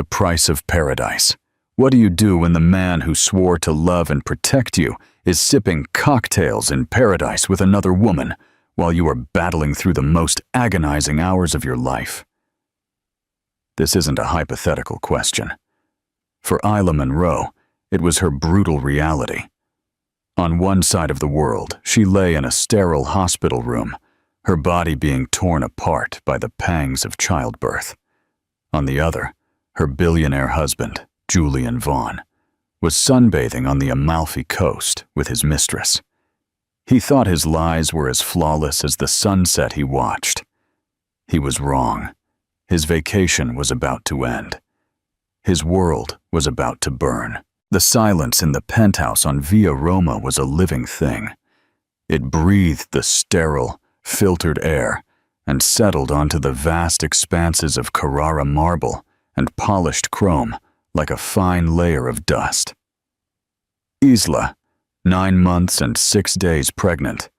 The price of paradise. What do you do when the man who swore to love and protect you is sipping cocktails in paradise with another woman while you are battling through the most agonizing hours of your life? This isn't a hypothetical question. For Isla Monroe, it was her brutal reality. On one side of the world, she lay in a sterile hospital room, her body being torn apart by the pangs of childbirth. On the other, her billionaire husband, Julian Vaughn, was sunbathing on the Amalfi Coast with his mistress. He thought his lies were as flawless as the sunset he watched. He was wrong. His vacation was about to end. His world was about to burn. The silence in the penthouse on Via Roma was a living thing. It breathed the sterile, filtered air and settled onto the vast expanses of Carrara marble and polished chrome like a fine layer of dust. Isla, 9 months and 6 days pregnant,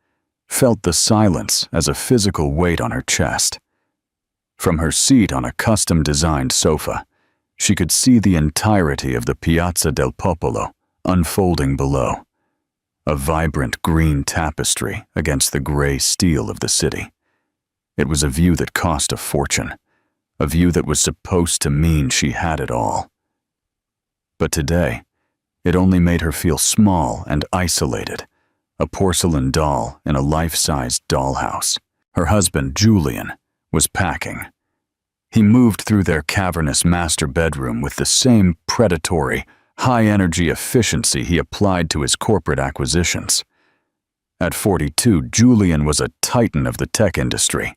felt the silence as a physical weight on her chest. From her seat on a custom-designed sofa, she could see the entirety of the Piazza del Popolo unfolding below, a vibrant green tapestry against the gray steel of the city. It was a view that cost a fortune, a view that was supposed to mean she had it all. But today, it only made her feel small and isolated, a porcelain doll in a life-sized dollhouse. Her husband, Julian, was packing. He moved through their cavernous master bedroom with the same predatory, high-energy efficiency he applied to his corporate acquisitions. At 42, Julian was a titan of the tech industry,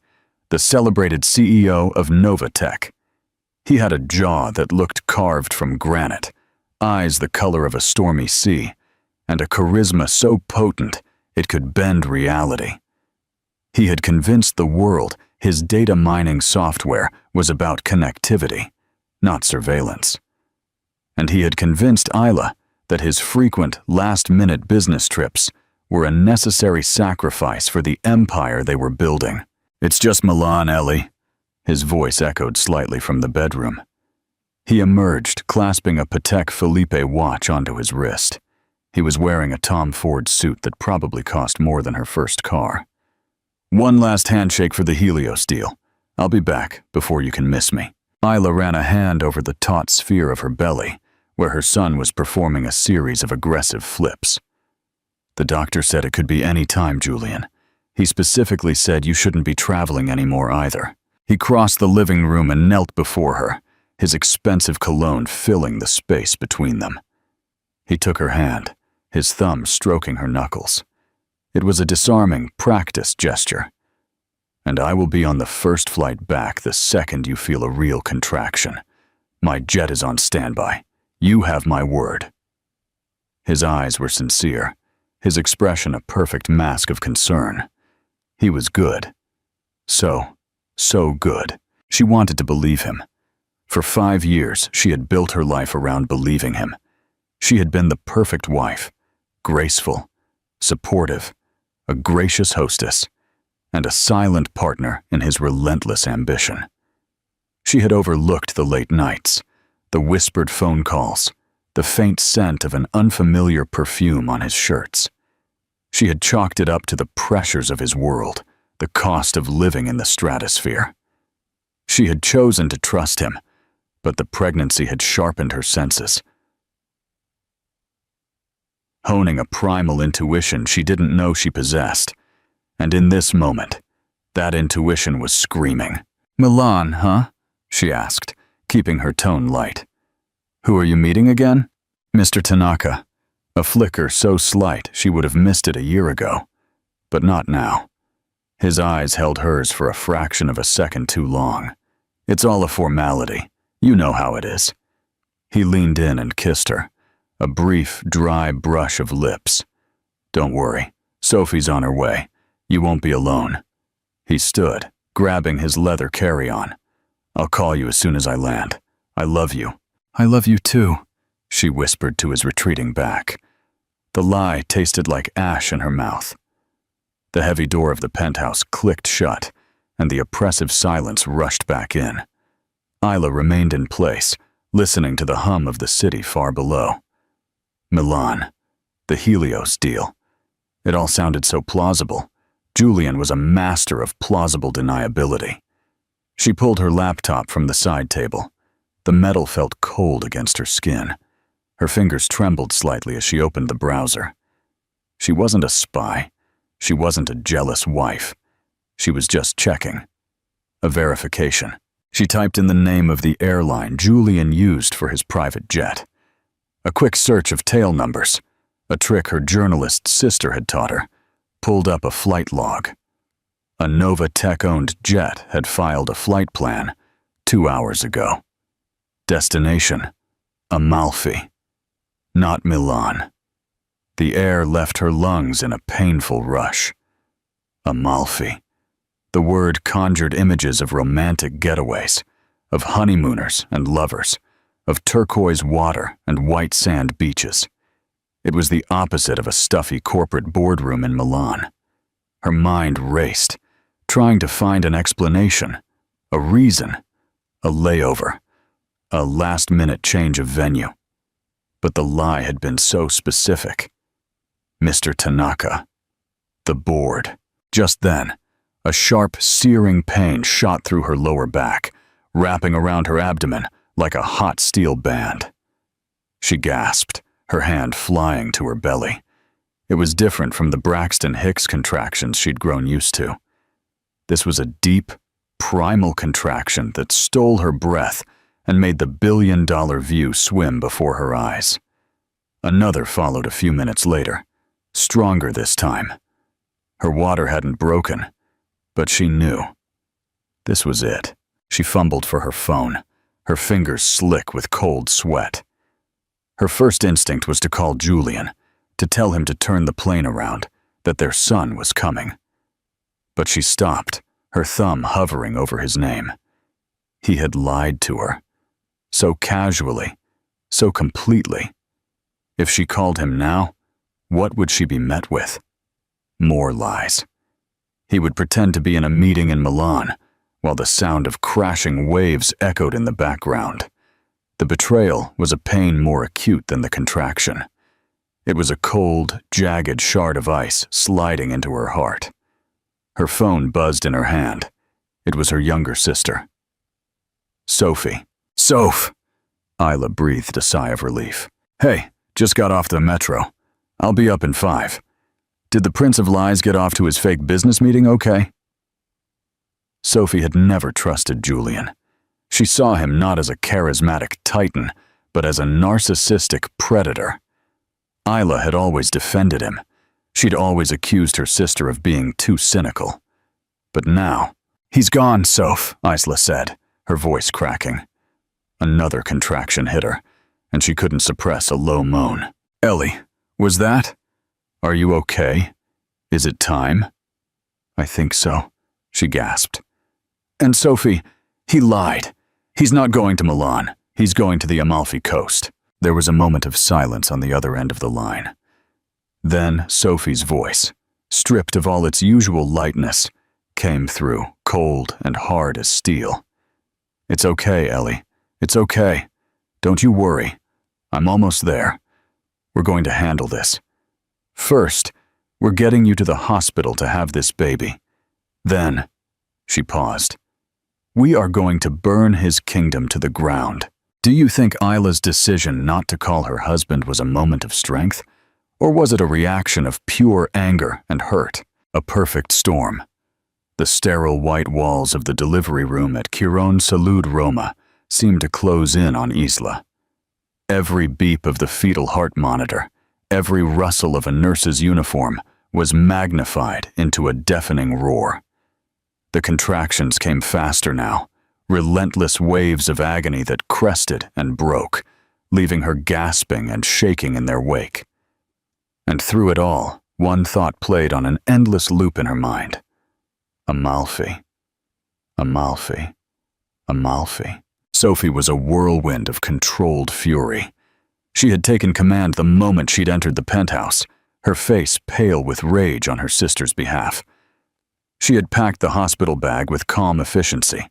the celebrated CEO of Novatech. He had a jaw that looked carved from granite, eyes the color of a stormy sea, and a charisma so potent it could bend reality. He had convinced the world his data mining software was about connectivity, not surveillance. And he had convinced Isla that his frequent last-minute business trips were a necessary sacrifice for the empire they were building. "It's just Milan, Ellie." His voice echoed slightly from the bedroom. He emerged, clasping a Patek Philippe watch onto his wrist. He was wearing a Tom Ford suit that probably cost more than her first car. "One last handshake for the Helios deal. I'll be back before you can miss me." Isla ran a hand over the taut sphere of her belly, where her son was performing a series of aggressive flips. "The doctor said it could be any time, Julian. He specifically said you shouldn't be traveling anymore either." He crossed the living room and knelt before her, his expensive cologne filling the space between them. He took her hand, his thumb stroking her knuckles. It was a disarming, practiced gesture. "And I will be on the first flight back the second you feel a real contraction. My jet is on standby. You have my word." His eyes were sincere, his expression a perfect mask of concern. He was good. So good. She wanted to believe him. For 5 years, she had built her life around believing him. She had been the perfect wife, graceful, supportive, a gracious hostess, and a silent partner in his relentless ambition. She had overlooked the late nights, the whispered phone calls, the faint scent of an unfamiliar perfume on his shirts. She had chalked it up to the pressures of his world, the cost of living in the stratosphere. She had chosen to trust him, but the pregnancy had sharpened her senses, honing a primal intuition she didn't know she possessed. And in this moment, that intuition was screaming. "Milan, huh?" she asked, keeping her tone light. "Who are you meeting again?" "Mr. Tanaka." A flicker so slight she would have missed it a year ago, but not now. His eyes held hers for a fraction of a second too long. "It's all a formality. You know how it is." He leaned in and kissed her, a brief, dry brush of lips. "Don't worry, Sophie's on her way. You won't be alone." He stood, grabbing his leather carry-on. "I'll call you as soon as I land. I love you." "I love you too," she whispered to his retreating back. The lie tasted like ash in her mouth. The heavy door of the penthouse clicked shut, and the oppressive silence rushed back in. Isla remained in place, listening to the hum of the city far below. Milan, the Helios deal. It all sounded so plausible. Julian was a master of plausible deniability. She pulled her laptop from the side table. The metal felt cold against her skin. Her fingers trembled slightly as she opened the browser. She wasn't a spy. She wasn't a jealous wife. She was just checking. A verification. She typed in the name of the airline Julian used for his private jet. A quick search of tail numbers, a trick her journalist sister had taught her, pulled up a flight log. A Nova Tech-owned jet had filed a flight plan 2 hours ago. Destination, Amalfi. Not Milan. The air left her lungs in a painful rush. Amalfi. The word conjured images of romantic getaways, of honeymooners and lovers, of turquoise water and white sand beaches. It was the opposite of a stuffy corporate boardroom in Milan. Her mind raced, trying to find an explanation, a reason, a layover, a last-minute change of venue. But the lie had been so specific. Mr. Tanaka. The board. Just then, a sharp, searing pain shot through her lower back, wrapping around her abdomen like a hot steel band. She gasped, her hand flying to her belly. It was different from the Braxton Hicks contractions she'd grown used to. This was a deep, primal contraction that stole her breath and made the billion-dollar view swim before her eyes. Another followed a few minutes later, stronger this time. Her water hadn't broken, but she knew. This was it. She fumbled for her phone, her fingers slick with cold sweat. Her first instinct was to call Julian, to tell him to turn the plane around, that their son was coming. But she stopped, her thumb hovering over his name. He had lied to her. So casually, so completely. If she called him now, what would she be met with? More lies. He would pretend to be in a meeting in Milan, while the sound of crashing waves echoed in the background. The betrayal was a pain more acute than the contraction. It was a cold, jagged shard of ice sliding into her heart. Her phone buzzed in her hand. It was her younger sister. Sophie. Soph! Isla breathed a sigh of relief. Hey, just got off the metro. I'll be up in 5. Did the Prince of Lies get off to his fake business meeting okay? Sophie had never trusted Julian. She saw him not as a charismatic titan, but as a narcissistic predator. Isla had always defended him. She'd always accused her sister of being too cynical. But now, he's gone, Soph, Isla said, her voice cracking. Another contraction hit her, and she couldn't suppress a low moan. Ellie, was that? Are you okay? Is it time? I think so, she gasped. And Sophie, he lied. He's not going to Milan. He's going to the Amalfi Coast. There was a moment of silence on the other end of the line. Then Sophie's voice, stripped of all its usual lightness, came through, cold and hard as steel. It's okay, Ellie. It's okay. Don't you worry. I'm almost there. We're going to handle this. First, we're getting you to the hospital to have this baby. Then, she paused, we are going to burn his kingdom to the ground. Do you think Isla's decision not to call her husband was a moment of strength? Or was it a reaction of pure anger and hurt? A perfect storm. The sterile white walls of the delivery room at Chiron Salud Roma seemed to close in on Isla. Every beep of the fetal heart monitor, every rustle of a nurse's uniform was magnified into a deafening roar. The contractions came faster now, relentless waves of agony that crested and broke, leaving her gasping and shaking in their wake. And through it all, one thought played on an endless loop in her mind. Amalfi. Amalfi. Amalfi. Sophie was a whirlwind of controlled fury. She had taken command the moment she'd entered the penthouse, her face pale with rage on her sister's behalf. She had packed the hospital bag with calm efficiency.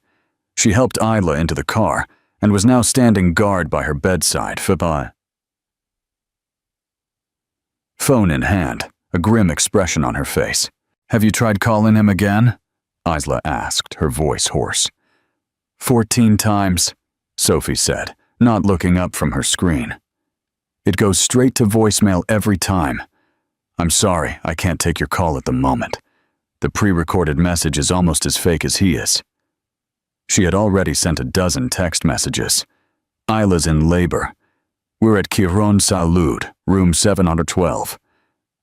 She helped Isla into the car, and was now standing guard by her bedside, phone in hand, a grim expression on her face. "Have you tried calling him again?" Isla asked, her voice hoarse. 14 times, Sophie said, not looking up from her screen. "It goes straight to voicemail every time. I'm sorry, I can't take your call at the moment. The pre-recorded message is almost as fake as he is." She had already sent a dozen text messages. "Isla's in labor. We're at Quiron Salud, room 712.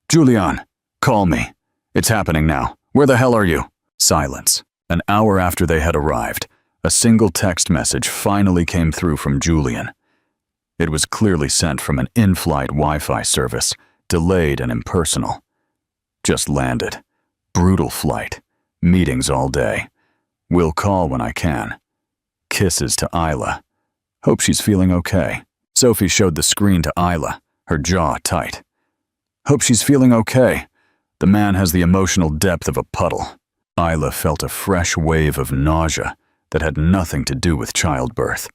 Julian, call me. It's happening now. Where the hell are you?" Silence. An hour after they had arrived, a single text message finally came through from Julian. It was clearly sent from an in-flight Wi-Fi service, delayed and impersonal. "Just landed. Brutal flight. Meetings all day. Will call when I can. Kisses to Isla. Hope she's feeling okay." Sophie showed the screen to Isla, her jaw tight. "Hope she's feeling okay. The man has the emotional depth of a puddle." Isla felt a fresh wave of nausea that had nothing to do with childbirth.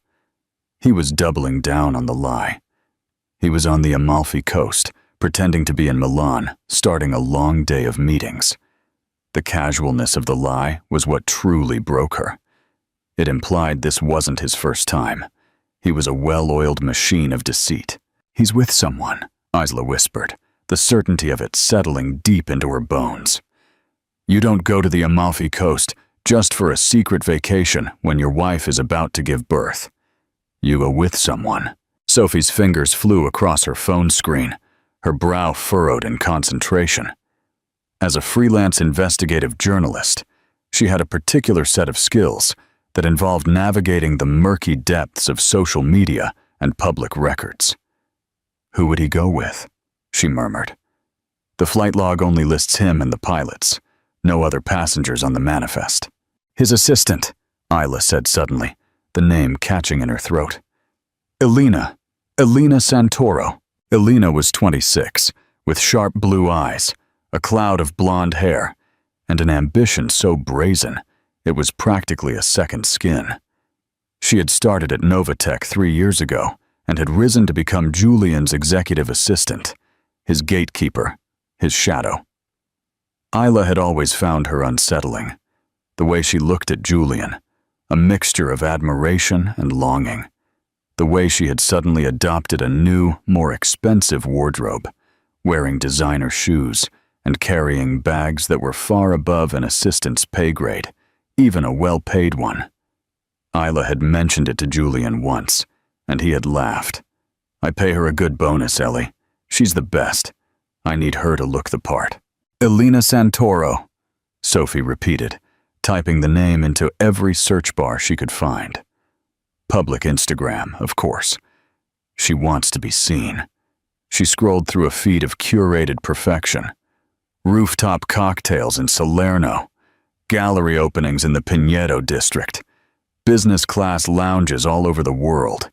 He was doubling down on the lie. He was on the Amalfi Coast, pretending to be in Milan, starting a long day of meetings. The casualness of the lie was what truly broke her. It implied this wasn't his first time. He was a well-oiled machine of deceit. "He's with someone," Isla whispered, the certainty of it settling deep into her bones. "You don't go to the Amalfi Coast just for a secret vacation when your wife is about to give birth. You go with someone." Sophie's fingers flew across her phone screen, her brow furrowed in concentration. As a freelance investigative journalist, she had a particular set of skills that involved navigating the murky depths of social media and public records. "Who would he go with?" she murmured. "The flight log only lists him and the pilots. No other passengers on the manifest." "His assistant," Isla said suddenly, the name catching in her throat. Elena Santoro." Elena was 26, with sharp blue eyes, a cloud of blonde hair, and an ambition so brazen it was practically a second skin. She had started at Novatech 3 years ago and had risen to become Julian's executive assistant, his gatekeeper, his shadow. Isla had always found her unsettling. The way she looked at Julian, a mixture of admiration and longing. The way she had suddenly adopted a new, more expensive wardrobe, wearing designer shoes and carrying bags that were far above an assistant's pay grade, even a well-paid one. Isla had mentioned it to Julian once, and he had laughed. "I pay her a good bonus, Ellie. She's the best. I need her to look the part." "Elena Santoro," Sophie repeated, typing the name into every search bar she could find. Public Instagram, of course. She wants to be seen. She scrolled through a feed of curated perfection. Rooftop cocktails in Salerno, gallery openings in the Pinedo district, business class lounges all over the world.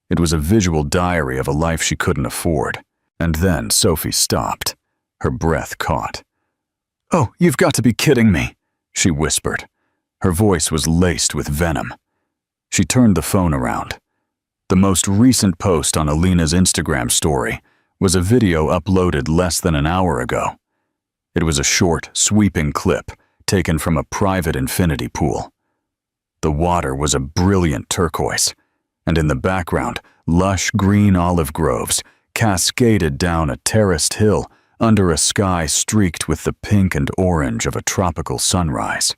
It was a visual diary of a life she couldn't afford. And then Sophie stopped, her breath caught. "Oh, you've got to be kidding me," she whispered. Her voice was laced with venom. She turned the phone around. The most recent post on Elena's Instagram story was a video uploaded less than an hour ago. It was a short, sweeping clip taken from a private infinity pool. The water was a brilliant turquoise, and in the background, lush green olive groves cascaded down a terraced hill under a sky streaked with the pink and orange of a tropical sunrise.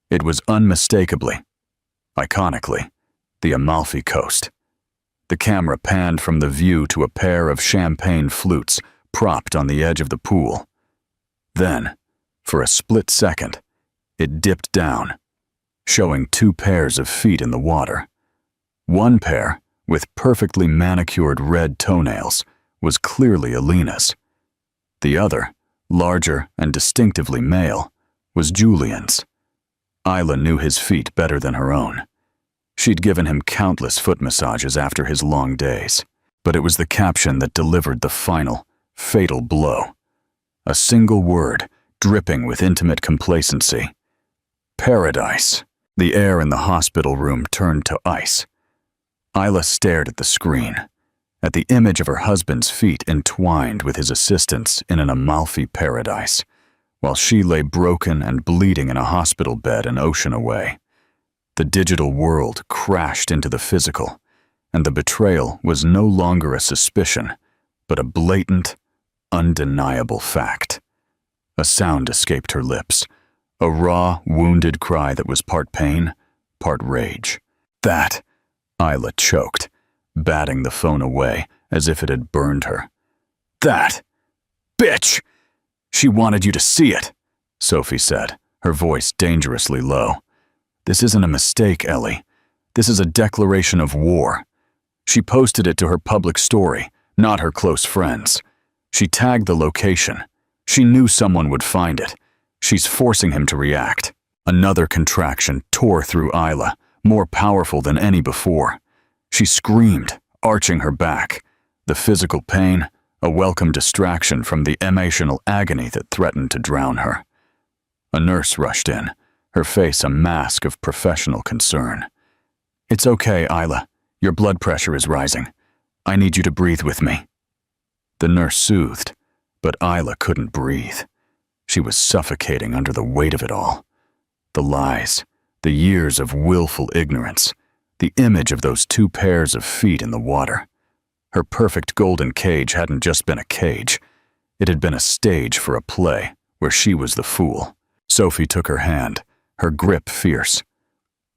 It was unmistakably, iconically, the Amalfi Coast. The camera panned from the view to a pair of champagne flutes propped on the edge of the pool. Then, for a split second, it dipped down, showing 2 pairs of feet in the water. One pair, with perfectly manicured red toenails, was clearly Elena's. The other, larger and distinctively male, was Julian's. Isla knew his feet better than her own. She'd given him countless foot massages after his long days, but it was the caption that delivered the final, fatal blow. A single word, dripping with intimate complacency. Paradise. The air in the hospital room turned to ice. Isla stared at the screen, at the image of her husband's feet entwined with his assistant's in an Amalfi paradise, while she lay broken and bleeding in a hospital bed an ocean away. The digital world crashed into the physical, and the betrayal was no longer a suspicion, but a blatant, undeniable fact. A sound escaped her lips, a raw, wounded cry that was part pain, part rage. That, Isla choked, batting the phone away as if it had burned her. That! Bitch! She wanted you to see it, Sophie said, her voice dangerously low. This isn't a mistake, Ellie. This is a declaration of war. She posted it to her public story, not her close friends. She tagged the location. She knew someone would find it. She's forcing him to react. Another contraction tore through Isla, more powerful than any before. She screamed, arching her back. The physical pain, a welcome distraction from the emotional agony that threatened to drown her. A nurse rushed in, her face a mask of professional concern. It's okay, Isla. Your blood pressure is rising. I need you to breathe with me. The nurse soothed, but Isla couldn't breathe. She was suffocating under the weight of it all. The lies, the years of willful ignorance, the image of those 2 pairs of feet in the water. Her perfect golden cage hadn't just been a cage. It had been a stage for a play where she was the fool. Sophie took her hand, her grip fierce.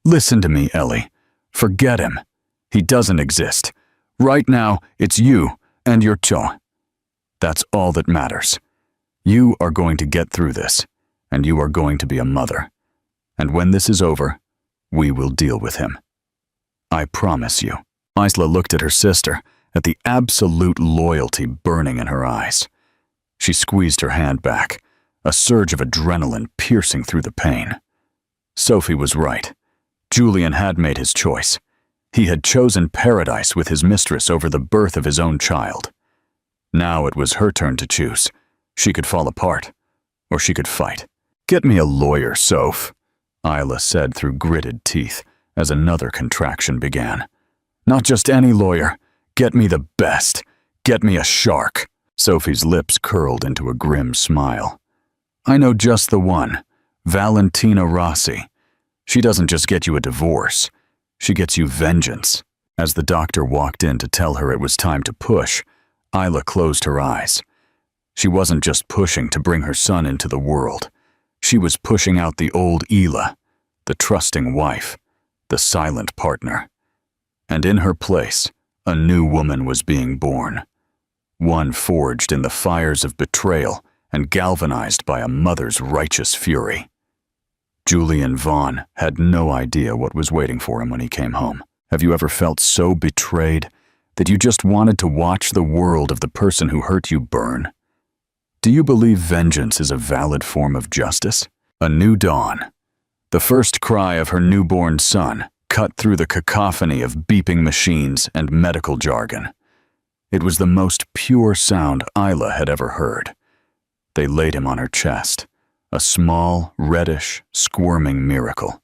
Listen to me, Ellie. Forget him. He doesn't exist. Right now, it's you and your cho. That's all that matters. You are going to get through this, and you are going to be a mother. And when this is over, we will deal with him. I promise you. Isla looked at her sister, at the absolute loyalty burning in her eyes. She squeezed her hand back, a surge of adrenaline piercing through the pain. Sophie was right. Julian had made his choice. He had chosen paradise with his mistress over the birth of his own child. Now it was her turn to choose. She could fall apart, or she could fight. Get me a lawyer, Soph, Isla said through gritted teeth as another contraction began. Not just any lawyer. Get me the best. Get me a shark. Sophie's lips curled into a grim smile. I know just the one, Valentina Rossi. She doesn't just get you a divorce. She gets you vengeance. As the doctor walked in to tell her it was time to push, Isla closed her eyes. She wasn't just pushing to bring her son into the world. She was pushing out the old Ela, the trusting wife, the silent partner. And in her place, a new woman was being born. One forged in the fires of betrayal and galvanized by a mother's righteous fury. Julian Vaughn had no idea what was waiting for him when he came home. Have you ever felt so betrayed that you just wanted to watch the world of the person who hurt you burn? Do you believe vengeance is a valid form of justice? A new dawn. The first cry of her newborn son cut through the cacophony of beeping machines and medical jargon. It was the most pure sound Isla had ever heard. They laid him on her chest, a small, reddish, squirming miracle.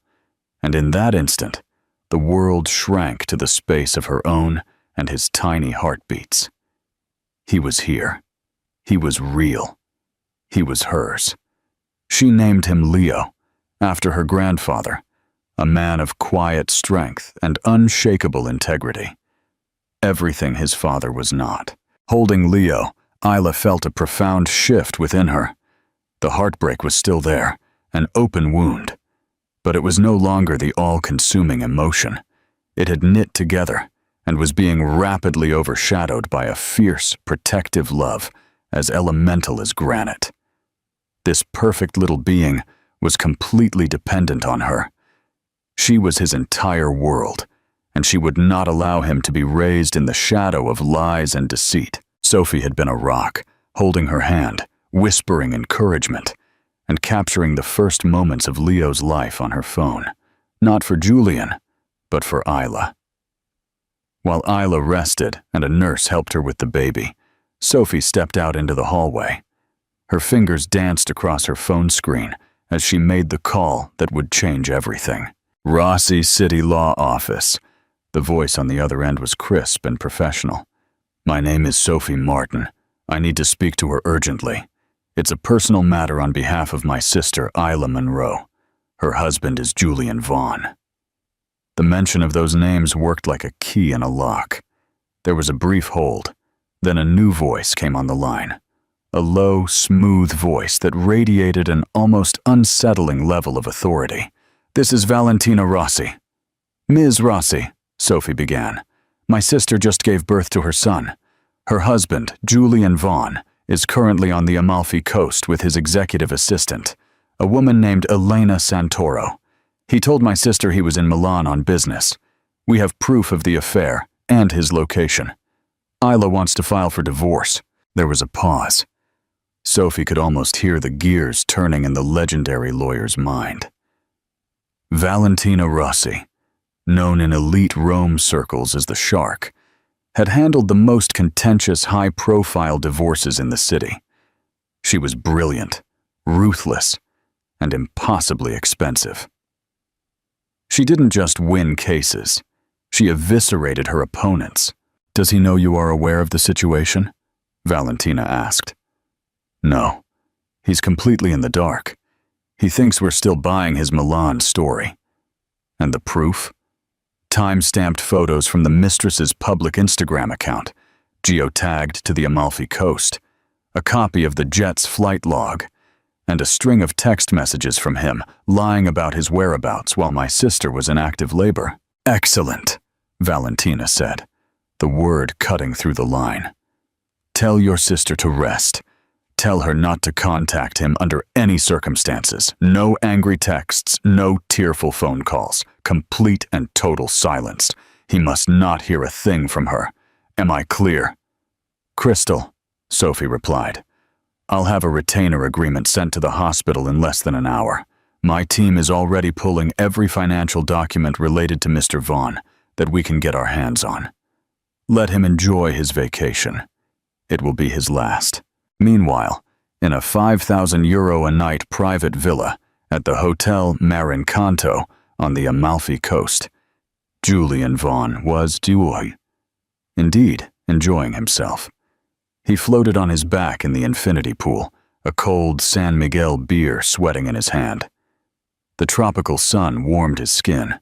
And in that instant, the world shrank to the space of her own and his tiny heartbeats. He was here. He was real. He was hers. She named him Leo, after her grandfather, a man of quiet strength and unshakable integrity. Everything his father was not. Holding Leo, Isla felt a profound shift within her. The heartbreak was still there, an open wound. But it was no longer the all-consuming emotion. It had knit together and was being rapidly overshadowed by a fierce, protective love as elemental as granite. This perfect little being was completely dependent on her. She was his entire world, and she would not allow him to be raised in the shadow of lies and deceit. Sophie had been a rock, holding her hand, whispering encouragement, and capturing the first moments of Leo's life on her phone, not for Julian, but for Isla. While Isla rested and a nurse helped her with the baby, Sophie stepped out into the hallway. Her fingers danced across her phone screen as she made the call that would change everything. Rossi City Law Office. The voice on the other end was crisp and professional. "My name is Sophie Martin. I need to speak to her urgently. It's a personal matter on behalf of my sister, Isla Monroe. Her husband is Julian Vaughn." The mention of those names worked like a key in a lock. There was a brief hold. Then a new voice came on the line. A low, smooth voice that radiated an almost unsettling level of authority. "This is Valentina Rossi." "Ms. Rossi," Sophie began, "my sister just gave birth to her son. Her husband, Julian Vaughn, is currently on the Amalfi Coast with his executive assistant, a woman named Elena Santoro. He told my sister he was in Milan on business. We have proof of the affair and his location. Isla wants to file for divorce." There was a pause. Sophie could almost hear the gears turning in the legendary lawyer's mind. Valentina Rossi, known in elite Rome circles as the Shark, had handled the most contentious, high-profile divorces in the city. She was brilliant, ruthless, and impossibly expensive. She didn't just win cases. She eviscerated her opponents. "Does he know you are aware of the situation?" Valentina asked. "No. He's completely in the dark. He thinks we're still buying his Milan story." "And the proof?" "Time-stamped photos from the Mistress's public Instagram account, geotagged to the Amalfi Coast, a copy of the jet's flight log, and a string of text messages from him lying about his whereabouts while my sister was in active labor." "Excellent," Valentina said, the word cutting through the line. "Tell your sister to rest. Tell her not to contact him under any circumstances. No angry texts, no tearful phone calls. Complete and total silence. He must not hear a thing from her. Am I clear?" "Crystal," Sophie replied. "I'll have a retainer agreement sent to the hospital in less than an hour. My team is already pulling every financial document related to Mr. Vaughn that we can get our hands on. Let him enjoy his vacation. It will be his last." Meanwhile, in a €5,000 a night private villa at the Hotel Marincanto on the Amalfi Coast, Julian Vaughn was indeed enjoying himself. He floated on his back in the infinity pool, a cold San Miguel beer sweating in his hand. The tropical sun warmed his skin.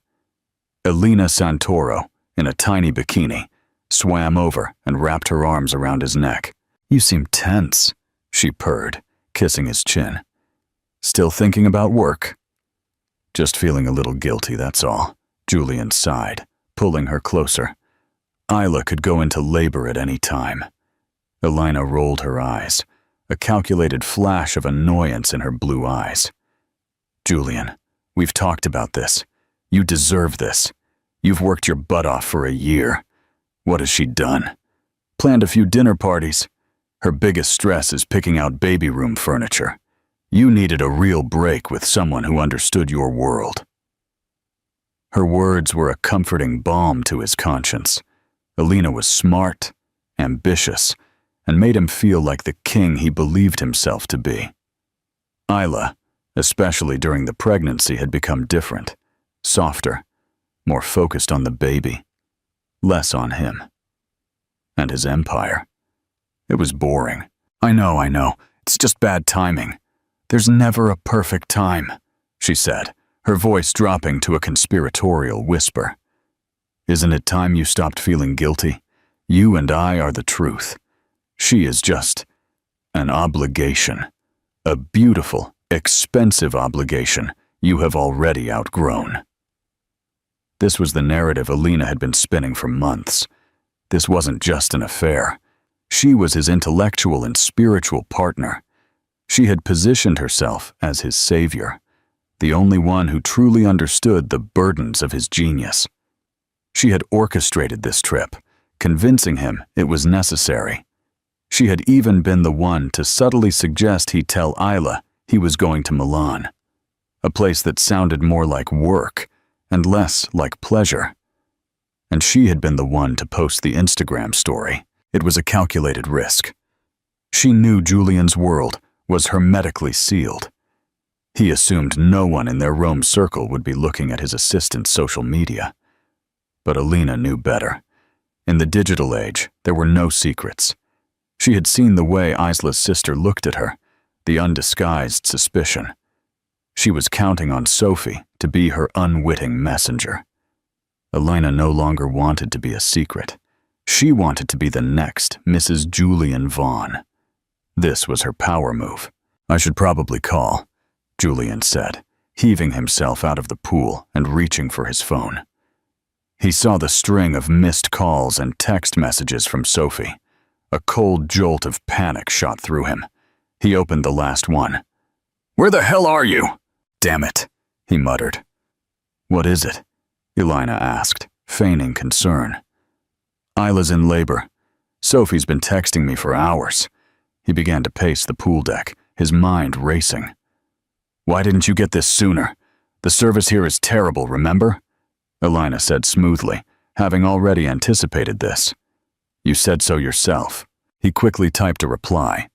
Elena Santoro, in a tiny bikini, swam over and wrapped her arms around his neck. "You seem tense," she purred, kissing his chin. "Still thinking about work?" "Just feeling a little guilty, that's all," Julian sighed, pulling her closer. Isla could go into labor at any time. Elena rolled her eyes, a calculated flash of annoyance in her blue eyes. "Julian, we've talked about this. You deserve this. You've worked your butt off for a year. What has she done? Planned a few dinner parties. Her biggest stress is picking out baby room furniture. You needed a real break with someone who understood your world." Her words were a comforting balm to his conscience. Elena was smart, ambitious, and made him feel like the king he believed himself to be. Isla, especially during the pregnancy, had become different, softer, more focused on the baby, less on him. And his empire. It was boring. I know. It's just bad timing. There's never a perfect time," she said, her voice dropping to a conspiratorial whisper. "Isn't it time you stopped feeling guilty? You and I are the truth. She is just an obligation. A beautiful, expensive obligation you have already outgrown." This was the narrative Elena had been spinning for months. This wasn't just an affair. She was his intellectual and spiritual partner. She had positioned herself as his savior, the only one who truly understood the burdens of his genius. She had orchestrated this trip, convincing him it was necessary. She had even been the one to subtly suggest he tell Isla he was going to Milan, a place that sounded more like work and less like pleasure. And she had been the one to post the Instagram story. It was a calculated risk. She knew Julian's world was hermetically sealed. He assumed no one in their Rome circle would be looking at his assistant's social media. But Alina knew better. In the digital age, there were no secrets. She had seen the way Isla's sister looked at her, the undisguised suspicion. She was counting on Sophie to be her unwitting messenger. Alina no longer wanted to be a secret. She wanted to be the next Mrs. Julian Vaughn. This was her power move. "I should probably call," Julian said, heaving himself out of the pool and reaching for his phone. He saw the string of missed calls and text messages from Sophie. A cold jolt of panic shot through him. He opened the last one. "Where the hell are you?" "Damn it," he muttered. "What is it?" Elina asked, feigning concern. "Isla's in labor. Sophie's been texting me for hours." He began to pace the pool deck, his mind racing. "Why didn't you get this sooner? The service here is terrible, remember?" Elina said smoothly, having already anticipated this. "You said so yourself." He quickly typed a reply.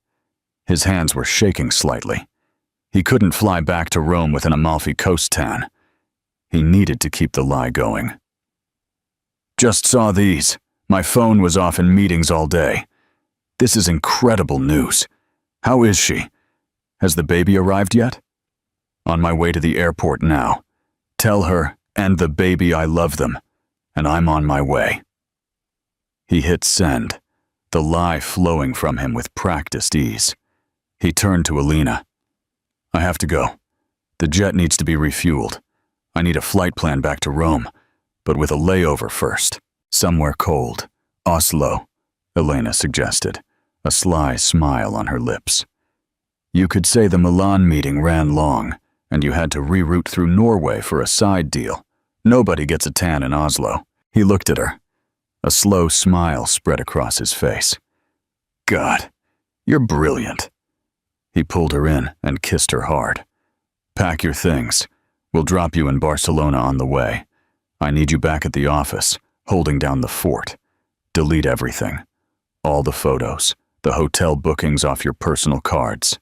His hands were shaking slightly. He couldn't fly back to Rome with an Amalfi Coast tan. He needed to keep the lie going. "Just saw these. My phone was off in meetings all day. This is incredible news. How is she? Has the baby arrived yet? On my way to the airport now. Tell her and the baby I love them, and I'm on my way." He hit send, the lie flowing from him with practiced ease. He turned to Alina. "I have to go. The jet needs to be refueled. I need a flight plan back to Rome, but with a layover first. Somewhere cold. Oslo," Elena suggested, a sly smile on her lips. "You could say the Milan meeting ran long, and you had to reroute through Norway for a side deal. Nobody gets a tan in Oslo." He looked at her. A slow smile spread across his face. "God, you're brilliant." He pulled her in and kissed her hard. "Pack your things. We'll drop you in Barcelona on the way. I need you back at the office, holding down the fort. Delete everything. All the photos, the hotel bookings off your personal cards.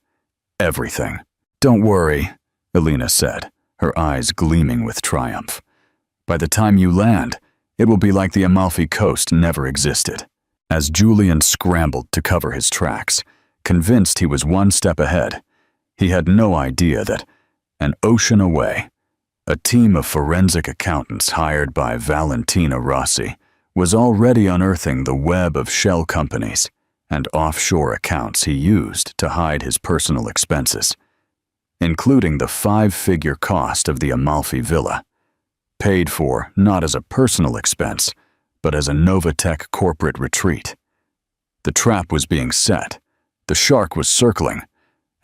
Everything." "Don't worry," Elina said, her eyes gleaming with triumph. "By the time you land, it will be like the Amalfi Coast never existed." As Julian scrambled to cover his tracks, convinced he was one step ahead, he had no idea that, an ocean away, a team of forensic accountants hired by Valentina Rossi was already unearthing the web of shell companies and offshore accounts he used to hide his personal expenses, including the 5-figure cost of the Amalfi Villa, paid for not as a personal expense, but as a Novatech corporate retreat. The trap was being set, the shark was circling,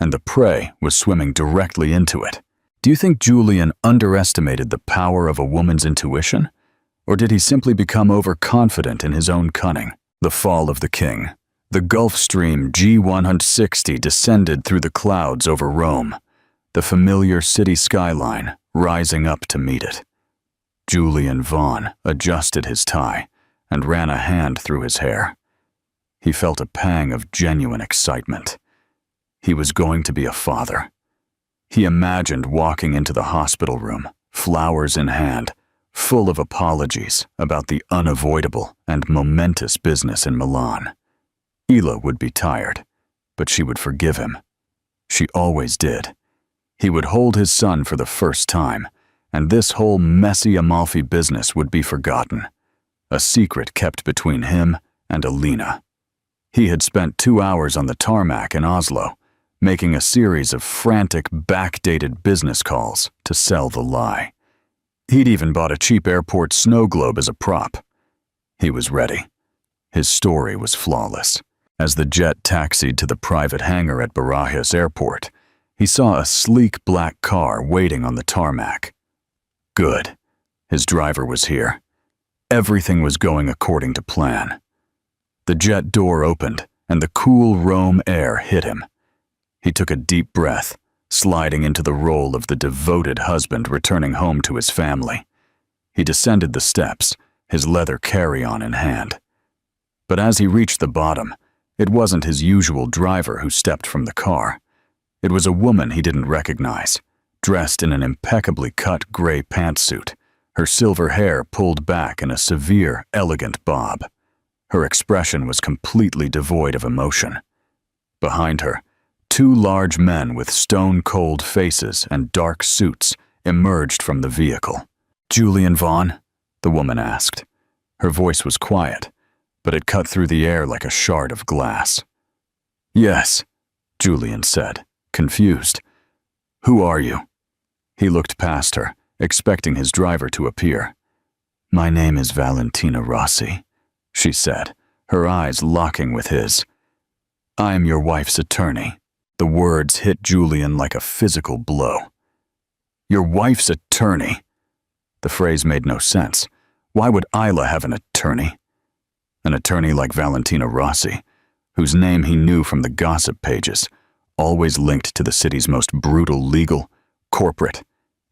and the prey was swimming directly into it. Do you think Julian underestimated the power of a woman's intuition? Or did he simply become overconfident in his own cunning? The fall of the king. The Gulf Stream G160 descended through the clouds over Rome, the familiar city skyline rising up to meet it. Julian Vaughn adjusted his tie and ran a hand through his hair. He felt a pang of genuine excitement. He was going to be a father. He imagined walking into the hospital room, flowers in hand, full of apologies about the unavoidable and momentous business in Milan. Ila would be tired, but she would forgive him. She always did. He would hold his son for the first time, and this whole messy Amalfi business would be forgotten, a secret kept between him and Alina. He had spent 2 hours on the tarmac in Oslo, making a series of frantic, backdated business calls to sell the lie. He'd even bought a cheap airport snow globe as a prop. He was ready. His story was flawless. As the jet taxied to the private hangar at Barajas Airport, he saw a sleek black car waiting on the tarmac. Good. His driver was here. Everything was going according to plan. The jet door opened, and the cool Rome air hit him. He took a deep breath, sliding into the role of the devoted husband returning home to his family. He descended the steps, his leather carry-on in hand. But as he reached the bottom, it wasn't his usual driver who stepped from the car. It was a woman he didn't recognize, dressed in an impeccably cut gray pantsuit, her silver hair pulled back in a severe, elegant bob. Her expression was completely devoid of emotion. Behind her, two large men with stone-cold faces and dark suits emerged from the vehicle. "Julian Vaughn?" the woman asked. Her voice was quiet, but it cut through the air like a shard of glass. "Yes," Julian said, confused. "Who are you?" He looked past her, expecting his driver to appear. "My name is Valentina Rossi," she said, her eyes locking with his. "I am your wife's attorney." The words hit Julian like a physical blow. "Your wife's attorney?" The phrase made no sense. Why would Isla have an attorney? An attorney like Valentina Rossi, whose name he knew from the gossip pages, always linked to the city's most brutal legal, corporate,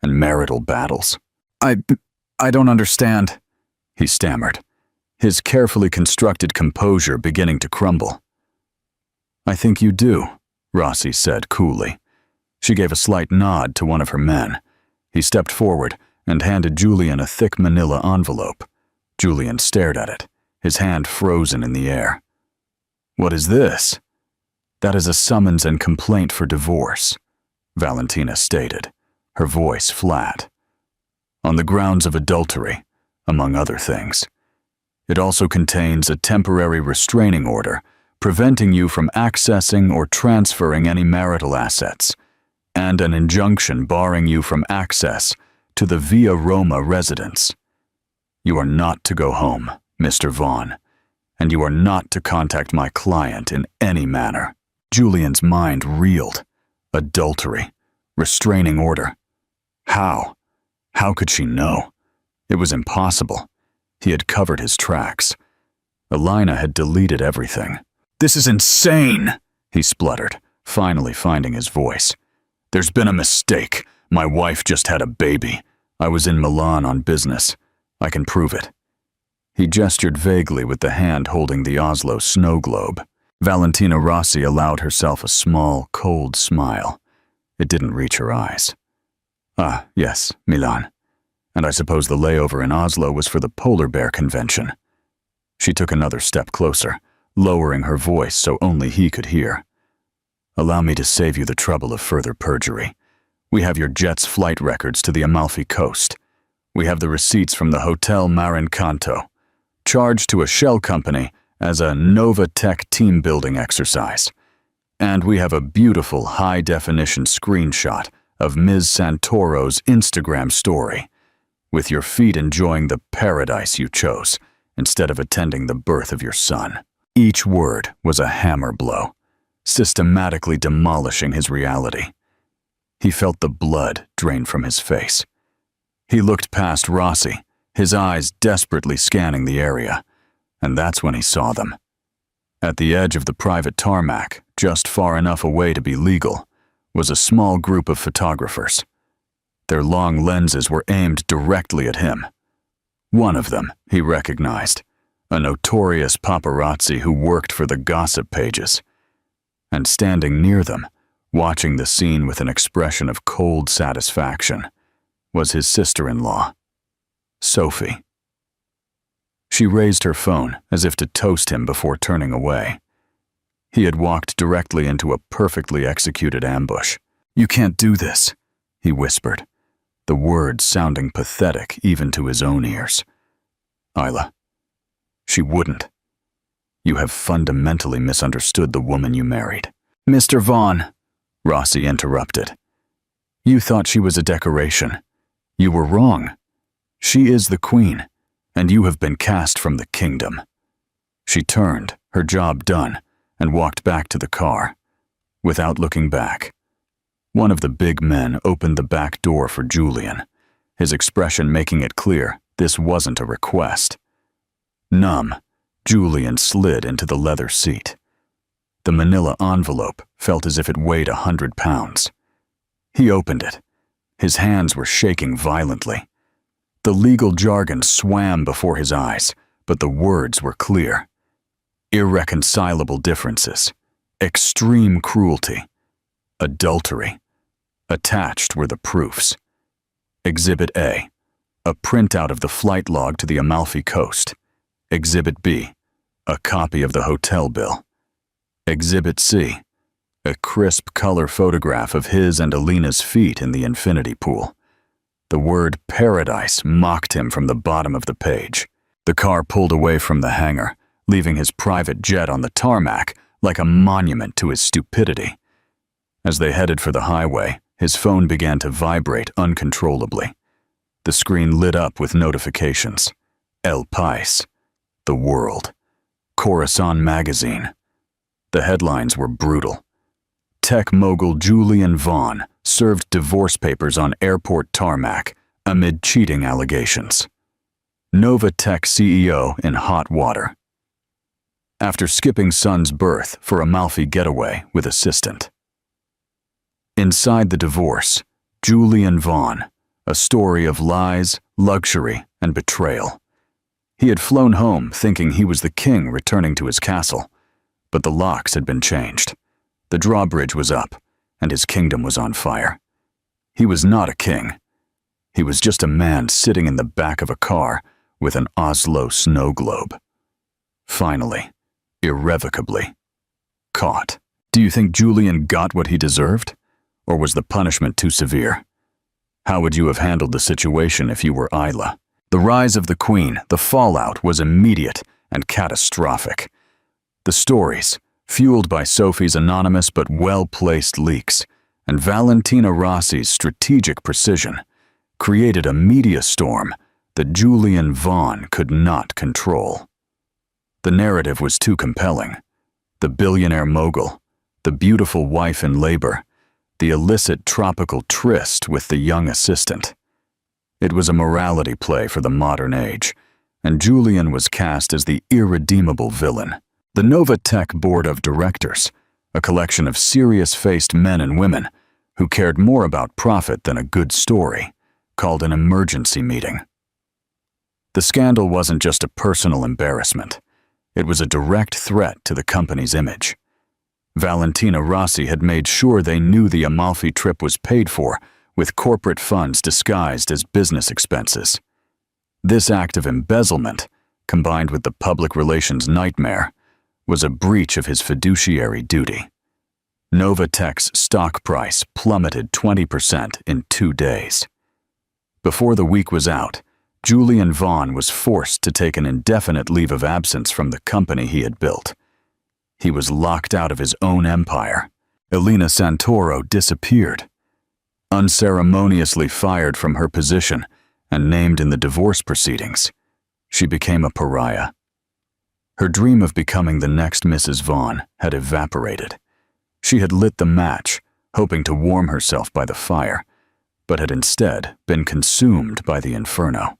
and marital battles. I don't understand," he stammered, his carefully constructed composure beginning to crumble. "I think you do," Rossi said coolly. She gave a slight nod to one of her men. He stepped forward and handed Julian a thick manila envelope. Julian stared at it, his hand frozen in the air. "What is this?" "That is a summons and complaint for divorce," Valentina stated, her voice flat. "On the grounds of adultery, among other things. It also contains a temporary restraining order preventing you from accessing or transferring any marital assets, and an injunction barring you from access to the Via Roma residence. You are not to go home, Mr. Vaughn, and you are not to contact my client in any manner." Julian's mind reeled. Adultery. Restraining order. How? How could she know? It was impossible. He had covered his tracks. Elena had deleted everything. "This is insane," he spluttered, finally finding his voice. "There's been a mistake. My wife just had a baby. I was in Milan on business. I can prove it." He gestured vaguely with the hand holding the Oslo snow globe. Valentina Rossi allowed herself a small, cold smile. It didn't reach her eyes. "Ah, yes, Milan. And I suppose the layover in Oslo was for the polar bear convention." She took another step closer, lowering her voice so only he could hear. "Allow me to save you the trouble of further perjury. We have your jet's flight records to the Amalfi Coast. We have the receipts from the Hotel Marincanto, charged to a shell company as a Nova Tech team-building exercise. And we have a beautiful high-definition screenshot of Ms. Santoro's Instagram story, with your feet enjoying the paradise you chose instead of attending the birth of your son." Each word was a hammer blow, systematically demolishing his reality. He felt the blood drain from his face. He looked past Rossi, his eyes desperately scanning the area, and that's when he saw them. At the edge of the private tarmac, just far enough away to be legal, was a small group of photographers. Their long lenses were aimed directly at him. One of them he recognized, a notorious paparazzi who worked for the gossip pages. And standing near them, watching the scene with an expression of cold satisfaction, was his sister-in-law, Sophie. She raised her phone as if to toast him before turning away. He had walked directly into a perfectly executed ambush. "You can't do this," he whispered, the words sounding pathetic even to his own ears. "Isla, she wouldn't. You have fundamentally misunderstood the woman you married." "Mr. Vaughn," Rossi interrupted. "You thought she was a decoration. You were wrong. She is the queen, and you have been cast from the kingdom." She turned, her job done, and walked back to the car, without looking back. One of the big men opened the back door for Julian, his expression making it clear this wasn't a request. Numb, Julian slid into the leather seat. The manila envelope felt as if it weighed 100 pounds. He opened it. His hands were shaking violently. The legal jargon swam before his eyes, but the words were clear. Irreconcilable differences, extreme cruelty, adultery. Attached were the proofs. Exhibit A, A printout of the flight log to the Amalfi Coast. Exhibit B, a copy of the hotel bill. Exhibit C, a crisp color photograph of his and Alina's feet in the infinity pool. The word paradise mocked him from the bottom of the page. The car pulled away from the hangar, leaving his private jet on the tarmac like a monument to his stupidity. As they headed for the highway, his phone began to vibrate uncontrollably. The screen lit up with notifications. El País, The World, Khorasan Magazine. The headlines were brutal. Tech mogul Julian Vaughn served divorce papers on airport tarmac amid cheating allegations. Nova Tech CEO in hot water. After skipping son's birth for Amalfi getaway with assistant. Inside the divorce, Julian Vaughn, a story of lies, luxury, and betrayal. He had flown home thinking he was the king returning to his castle, but the locks had been changed. The drawbridge was up, and his kingdom was on fire. He was not a king. He was just a man sitting in the back of a car with an Oslo snow globe. Finally, irrevocably, caught. Do you think Julian got what he deserved? Or was the punishment too severe? How would you have handled the situation if you were Isla? The rise of the Queen, the fallout, was immediate and catastrophic. The stories, fueled by Sophie's anonymous but well-placed leaks, and Valentina Rossi's strategic precision, created a media storm that Julian Vaughn could not control. The narrative was too compelling. The billionaire mogul, the beautiful wife in labor, the illicit tropical tryst with the young assistant. It was a morality play for the modern age, and Julian was cast as the irredeemable villain. The Nova Tech Board of Directors, a collection of serious-faced men and women who cared more about profit than a good story, called an emergency meeting. The scandal wasn't just a personal embarrassment. It was a direct threat to the company's image. Valentina Rossi had made sure they knew the Amalfi trip was paid for with corporate funds disguised as business expenses. This act of embezzlement, combined with the public relations nightmare, was a breach of his fiduciary duty. Nova Tech's stock price plummeted 20% in 2 days. Before the week was out, Julian Vaughn was forced to take an indefinite leave of absence from the company he had built. He was locked out of his own empire. Elena Santoro disappeared, unceremoniously fired from her position and named in the divorce proceedings. She became a pariah. Her dream of becoming the next Mrs. Vaughn had evaporated. She had lit the match, hoping to warm herself by the fire, but had instead been consumed by the inferno.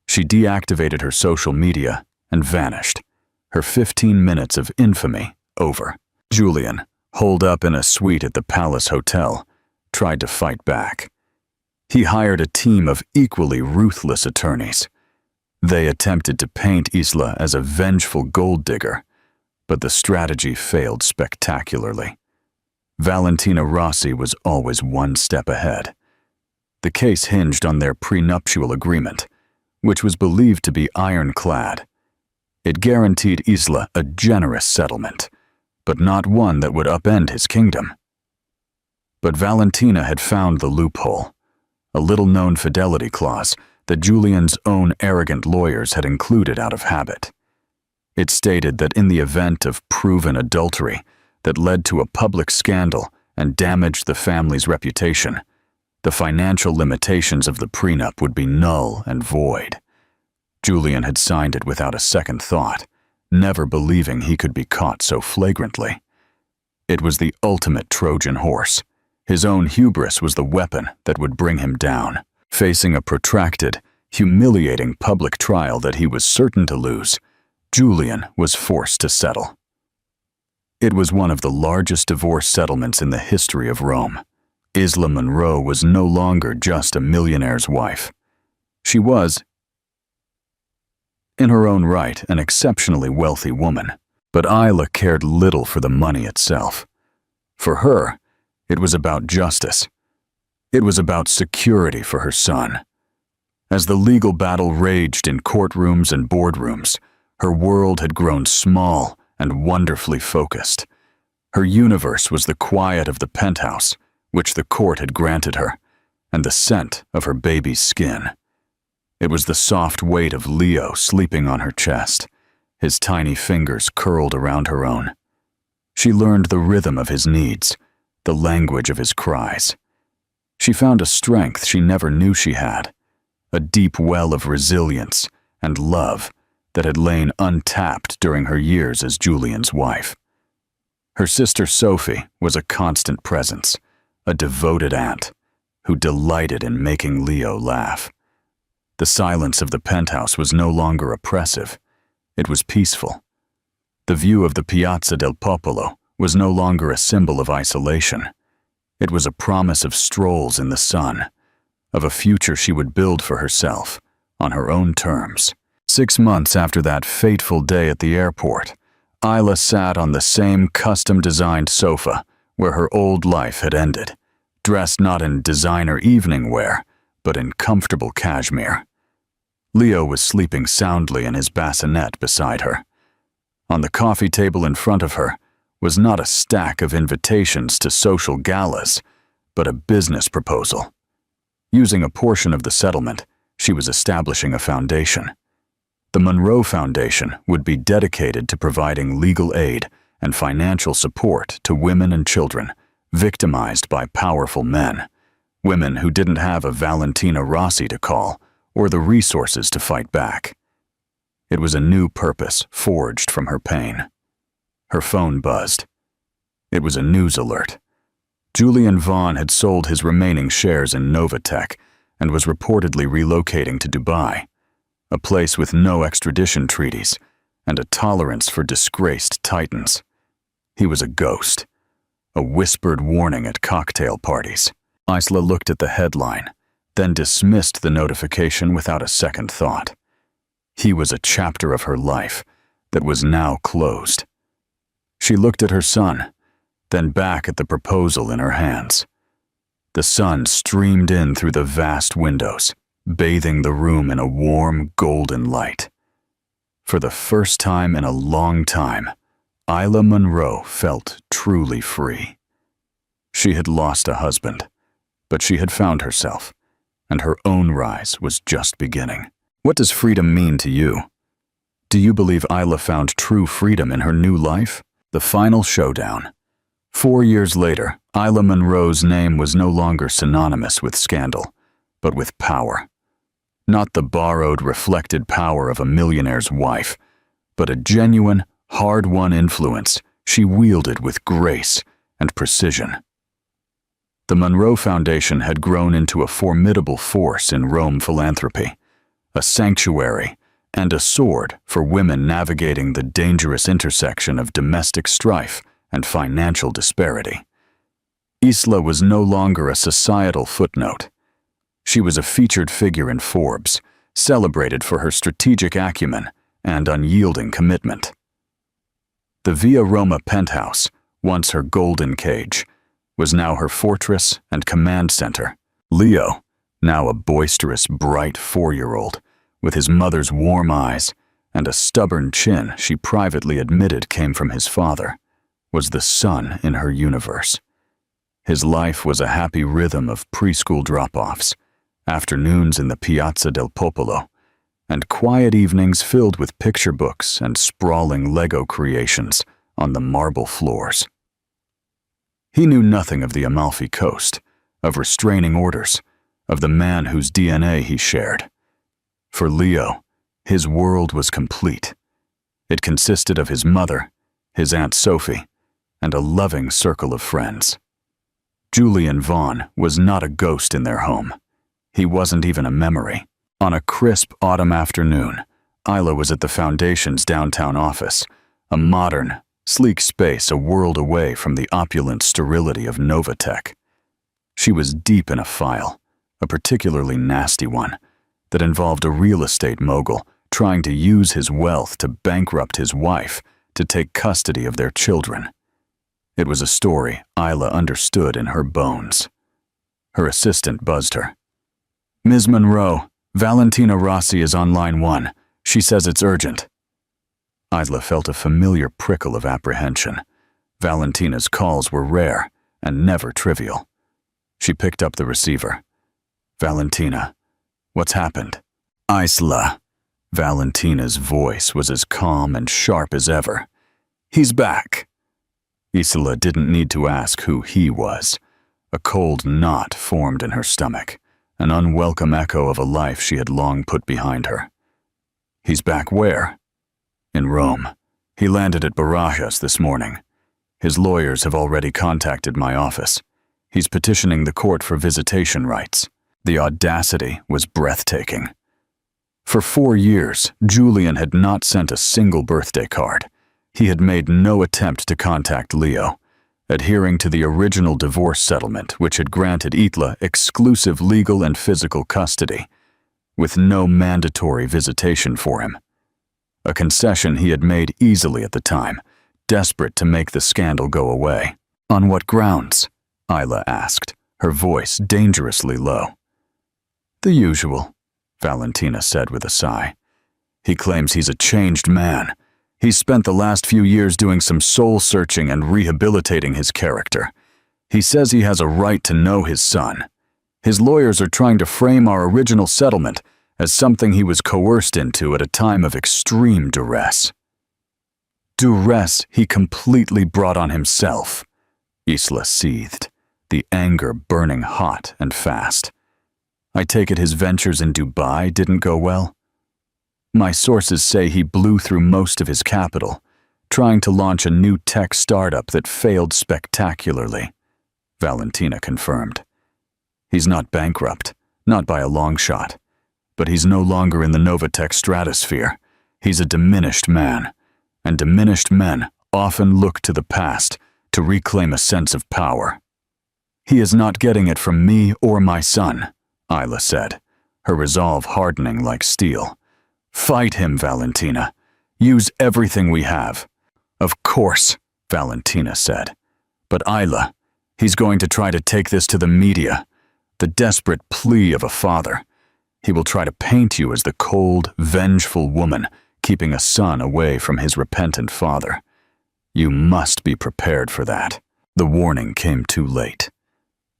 She deactivated her social media and vanished, her 15 minutes of infamy over. Julian, holed up in a suite at the Palace Hotel, tried to fight back. He hired a team of equally ruthless attorneys. They attempted to paint Isla as a vengeful gold digger, but the strategy failed spectacularly. Valentina Rossi was always one step ahead. The case hinged on their prenuptial agreement, which was believed to be ironclad. It guaranteed Isla a generous settlement, but not one that would upend his kingdom. But Valentina had found the loophole, a little-known fidelity clause that Julian's own arrogant lawyers had included out of habit. It stated that in the event of proven adultery that led to a public scandal and damaged the family's reputation, the financial limitations of the prenup would be null and void. Julian had signed it without a second thought, never believing he could be caught so flagrantly. It was the ultimate Trojan horse. His own hubris was the weapon that would bring him down. Facing a protracted, humiliating public trial that he was certain to lose, Julian was forced to settle. It was one of the largest divorce settlements in the history of Rome. Isla Monroe was no longer just a millionaire's wife. She was, in her own right, an exceptionally wealthy woman, but Isla cared little for the money itself. For her, it was about justice. It was about security for her son. As the legal battle raged in courtrooms and boardrooms, her world had grown small and wonderfully focused. Her universe was the quiet of the penthouse, which the court had granted her, and the scent of her baby's skin. It was the soft weight of Leo sleeping on her chest, his tiny fingers curled around her own. She learned the rhythm of his needs, the language of his cries. She found a strength she never knew she had, a deep well of resilience and love that had lain untapped during her years as Julian's wife. Her sister Sophie was a constant presence, a devoted aunt who delighted in making Leo laugh. The silence of the penthouse was no longer oppressive. It was peaceful. The view of the Piazza del Popolo was no longer a symbol of isolation. It was a promise of strolls in the sun, of a future she would build for herself, on her own terms. 6 months after that fateful day at the airport, Isla sat on the same custom-designed sofa where her old life had ended, dressed not in designer evening wear, but in comfortable cashmere. Leo was sleeping soundly in his bassinet beside her. On the coffee table in front of her was not a stack of invitations to social galas, but a business proposal. Using a portion of the settlement, she was establishing a foundation. The Monroe Foundation would be dedicated to providing legal aid and financial support to women and children victimized by powerful men, women who didn't have a Valentina Rossi to call or the resources to fight back. It was a new purpose forged from her pain. Her phone buzzed. It was a news alert. Julian Vaughn had sold his remaining shares in Novatech and was reportedly relocating to Dubai, a place with no extradition treaties and a tolerance for disgraced titans. He was a ghost, a whispered warning at cocktail parties. Isla looked at the headline, then dismissed the notification without a second thought. He was a chapter of her life that was now closed. She looked at her son, then back at the proposal in her hands. The sun streamed in through the vast windows, bathing the room in a warm, golden light. For the first time in a long time, Isla Monroe felt truly free. She had lost a husband, but she had found herself, and her own rise was just beginning. What does freedom mean to you? Do you believe Isla found true freedom in her new life? The final showdown. 4 years later, Isla Monroe's name was no longer synonymous with scandal, but with power. Not the borrowed, reflected power of a millionaire's wife, but a genuine, hard-won influence she wielded with grace and precision. The Monroe Foundation had grown into a formidable force in Rome philanthropy, a sanctuary and a sword for women navigating the dangerous intersection of domestic strife and financial disparity. Isla was no longer a societal footnote. She was a featured figure in Forbes, celebrated for her strategic acumen and unyielding commitment. The Via Roma penthouse, once her golden cage, was now her fortress and command center. Leo, now a boisterous, bright 4-year-old, with his mother's warm eyes and a stubborn chin she privately admitted came from his father, was the sun in her universe. His life was a happy rhythm of preschool drop-offs, afternoons in the Piazza del Popolo, and quiet evenings filled with picture books and sprawling Lego creations on the marble floors. He knew nothing of the Amalfi Coast, of restraining orders, of the man whose DNA he shared. For Leo, his world was complete. It consisted of his mother, his Aunt Sophie, and a loving circle of friends. Julian Vaughn was not a ghost in their home. He wasn't even a memory. On a crisp autumn afternoon, Isla was at the Foundation's downtown office, a modern, sleek space a world away from the opulent sterility of Novatech. She was deep in a file, a particularly nasty one, that involved a real estate mogul trying to use his wealth to bankrupt his wife to take custody of their children. It was a story Isla understood in her bones. Her assistant buzzed her. "Ms. Monroe, Valentina Rossi is on line 1. She says it's urgent. Isla felt a familiar prickle of apprehension. Valentina's calls were rare and never trivial. She picked up the receiver. Valentina, what's happened? Isla. Valentina's voice was as calm and sharp as ever. He's back. Isla didn't need to ask who he was. A cold knot formed in her stomach, an unwelcome echo of a life she had long put behind her. He's back where? In Rome. He landed at Barajas this morning. His lawyers have already contacted my office. He's petitioning the court for visitation rights. The audacity was breathtaking. For 4 years, Julian had not sent a single birthday card. He had made no attempt to contact Leo, adhering to the original divorce settlement which had granted Itla exclusive legal and physical custody, with no mandatory visitation for him. A concession he had made easily at the time, desperate to make the scandal go away. On what grounds? Isla asked, her voice dangerously low. The usual, Valentina said with a sigh. He claims he's a changed man. He's spent the last few years doing some soul-searching and rehabilitating his character. He says he has a right to know his son. His lawyers are trying to frame our original settlement as something he was coerced into at a time of extreme duress. Duress he completely brought on himself. Isla seethed, the anger burning hot and fast. I take it his ventures in Dubai didn't go well? My sources say he blew through most of his capital, trying to launch a new tech startup that failed spectacularly, Valentina confirmed. He's not bankrupt, not by a long shot, but he's no longer in the Novatech stratosphere. He's a diminished man, and diminished men often look to the past to reclaim a sense of power. He is not getting it from me or my son, Isla said, her resolve hardening like steel. Fight him, Valentina. Use everything we have. Of course, Valentina said. But Isla, he's going to try to take this to the media, the desperate plea of a father. He will try to paint you as the cold, vengeful woman keeping a son away from his repentant father. You must be prepared for that. The warning came too late.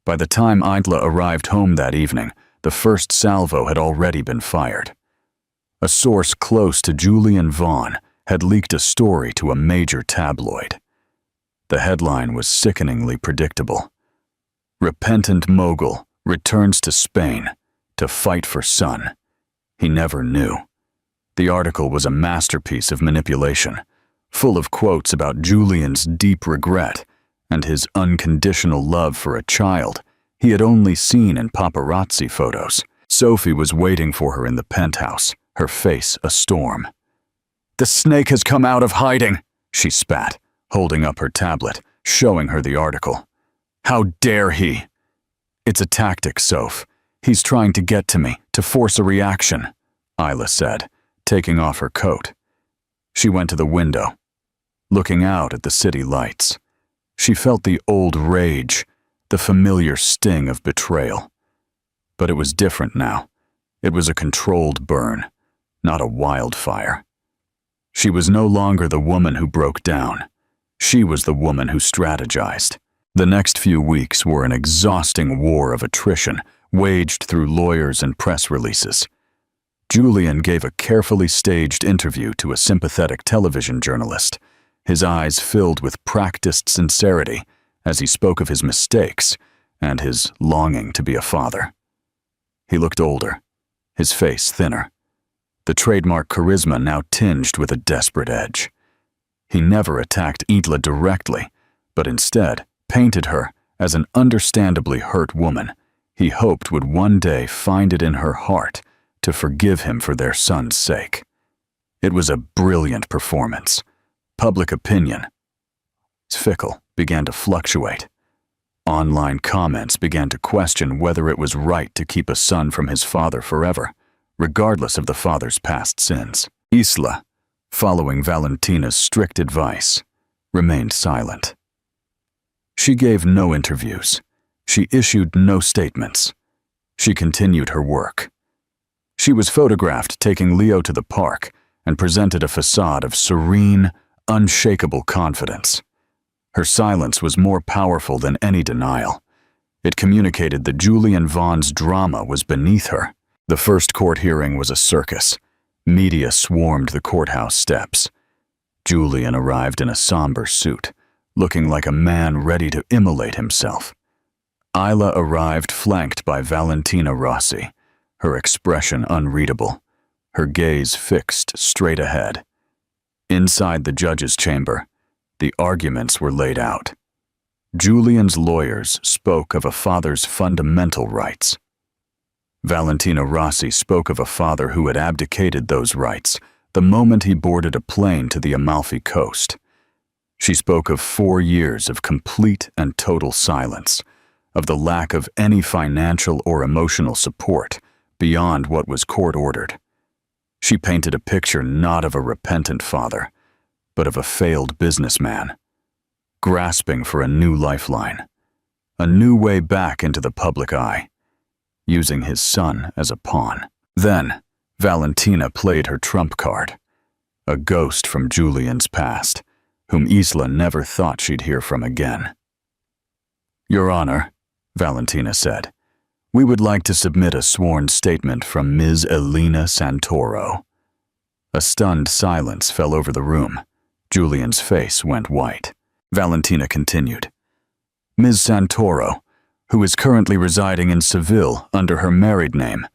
By the time Isla arrived home that evening, the first salvo had already been fired. A source close to Julian Vaughn had leaked a story to a major tabloid. The headline was sickeningly predictable. Repentant mogul returns to Spain to fight for son he never knew. The article was a masterpiece of manipulation, full of quotes about Julian's deep regret and his unconditional love for a child he had only seen in paparazzi photos. Sophie was waiting for her in the penthouse, her face a storm. "The snake has come out of hiding," she spat, holding up her tablet, showing her the article. "How dare he?" "It's a tactic, Soph. He's trying to get to me, to force a reaction," Isla said, taking off her coat. She went to the window, looking out at the city lights. She felt the old rage, the familiar sting of betrayal. But it was different now. It was a controlled burn, not a wildfire. She was no longer the woman who broke down. She was the woman who strategized. The next few weeks were an exhausting war of attrition, waged through lawyers and press releases. Julian gave a carefully staged interview to a sympathetic television journalist, his eyes filled with practiced sincerity as he spoke of his mistakes and his longing to be a father. He looked older, his face thinner, the trademark charisma now tinged with a desperate edge. He never attacked Itla directly, but instead painted her as an understandably hurt woman he hoped would one day find it in her heart to forgive him for their son's sake. It was a brilliant performance. Public opinion, fickle, began to fluctuate. Online comments began to question whether it was right to keep a son from his father forever, regardless of the father's past sins. Isla, following Valentina's strict advice, remained silent. She gave no interviews. She issued no statements. She continued her work. She was photographed taking Leo to the park and presented a facade of serene, unshakable confidence. Her silence was more powerful than any denial. It communicated that Julian Vaughn's drama was beneath her. The first court hearing was a circus. Media swarmed the courthouse steps. Julian arrived in a somber suit, looking like a man ready to immolate himself. Isla arrived flanked by Valentina Rossi, her expression unreadable, her gaze fixed straight ahead. Inside the judge's chamber, the arguments were laid out. Julian's lawyers spoke of a father's fundamental rights. Valentina Rossi spoke of a father who had abdicated those rights the moment he boarded a plane to the Amalfi Coast. She spoke of 4 years of complete and total silence, of the lack of any financial or emotional support beyond what was court-ordered. She painted a picture not of a repentant father, but of a failed businessman, grasping for a new lifeline, a new way back into the public eye, using his son as a pawn. Then, Valentina played her trump card, a ghost from Julian's past, whom Isla never thought she'd hear from again. "Your Honor," Valentina said, "we would like to submit a sworn statement from Ms. Elena Santoro." A stunned silence fell over the room. Julian's face went white. Valentina continued, "Ms. Santoro, who is currently residing in Seville under her married name,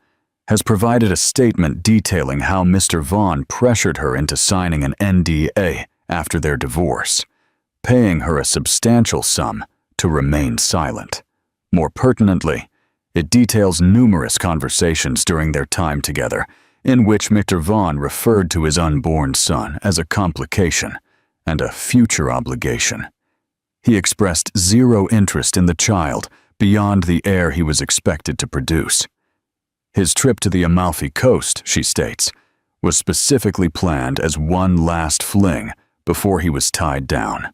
has provided a statement detailing how Mr. Vaughn pressured her into signing an NDA after their divorce, paying her a substantial sum to remain silent. More pertinently, it details numerous conversations during their time together in which Mr. Vaughn referred to his unborn son as a complication and a future obligation. He expressed zero interest in the child beyond the heir he was expected to produce. His trip to the Amalfi Coast, she states, was specifically planned as one last fling before he was tied down.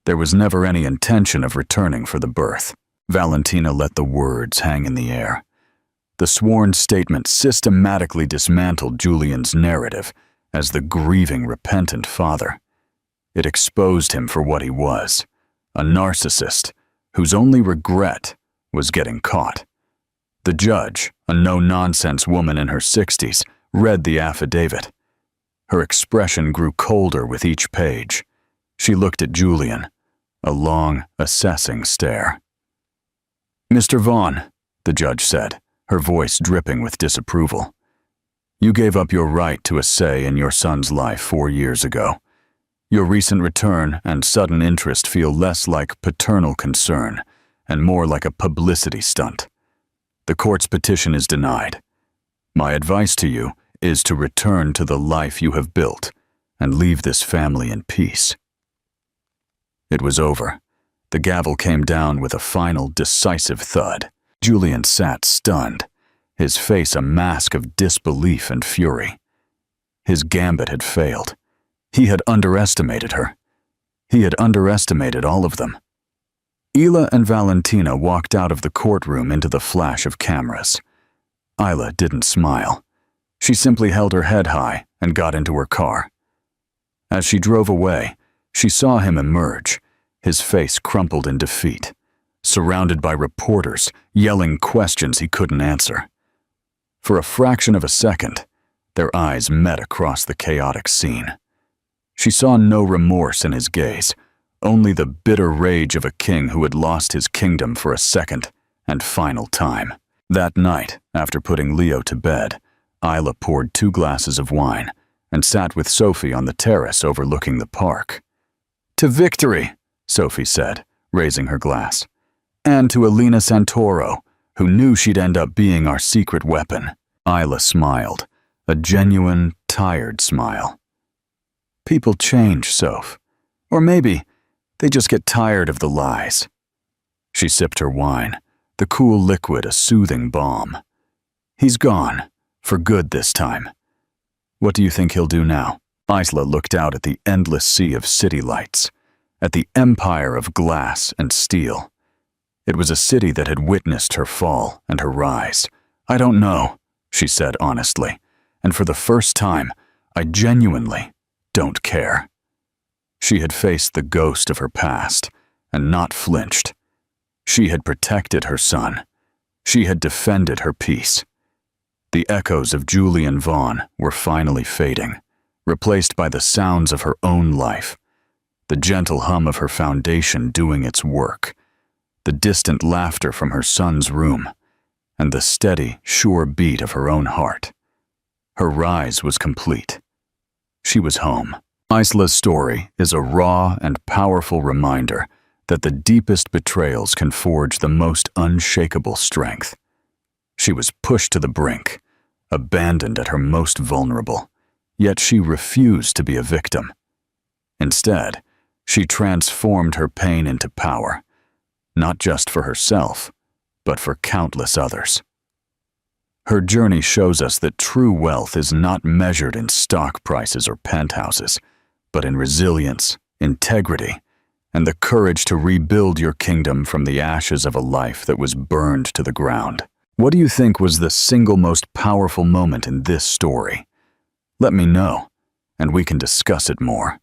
There was never any intention of returning for the birth." Valentina let the words hang in the air. The sworn statement systematically dismantled Julian's narrative as the grieving, repentant father. It exposed him for what he was, a narcissist whose only regret was getting caught. The judge, a no-nonsense woman in her 60s, read the affidavit. Her expression grew colder with each page. She looked at Julian, a long, assessing stare. "Mr. Vaughn," the judge said, her voice dripping with disapproval, "you gave up your right to a say in your son's life 4 years ago. Your recent return and sudden interest feel less like paternal concern and more like a publicity stunt. The court's petition is denied. My advice to you is to return to the life you have built and leave this family in peace." It was over. The gavel came down with a final, decisive thud. Julian sat stunned, his face a mask of disbelief and fury. His gambit had failed. He had underestimated her. He had underestimated all of them. Isla and Valentina walked out of the courtroom into the flash of cameras. Isla didn't smile. She simply held her head high and got into her car. As she drove away, she saw him emerge, his face crumpled in defeat, surrounded by reporters yelling questions he couldn't answer. For a fraction of a second, their eyes met across the chaotic scene. She saw no remorse in his gaze, only the bitter rage of a king who had lost his kingdom for a second and final time. That night, after putting Leo to bed, Isla poured 2 glasses of wine and sat with Sophie on the terrace overlooking the park. "To victory," Sophie said, raising her glass. "And to Elena Santoro, who knew she'd end up being our secret weapon." Isla smiled, a genuine, tired smile. "People change, Soph. Or maybe they just get tired of the lies." She sipped her wine, the cool liquid a soothing balm. "He's gone, for good this time. What do you think he'll do now?" Isla looked out at the endless sea of city lights, at the empire of glass and steel. It was a city that had witnessed her fall and her rise. "I don't know," she said honestly, and for the first time, I genuinely don't care. She had faced the ghost of her past and not flinched. She had protected her son. She had defended her peace. The echoes of Julian Vaughn were finally fading, replaced by the sounds of her own life, the gentle hum of her foundation doing its work, the distant laughter from her son's room, and the steady, sure beat of her own heart. Her rise was complete. She was home. Isla's story is a raw and powerful reminder that the deepest betrayals can forge the most unshakable strength. She was pushed to the brink, abandoned at her most vulnerable, yet she refused to be a victim. Instead, she transformed her pain into power, not just for herself, but for countless others. Her journey shows us that true wealth is not measured in stock prices or penthouses, but in resilience, integrity, and the courage to rebuild your kingdom from the ashes of a life that was burned to the ground. What do you think was the single most powerful moment in this story? Let me know, and we can discuss it more.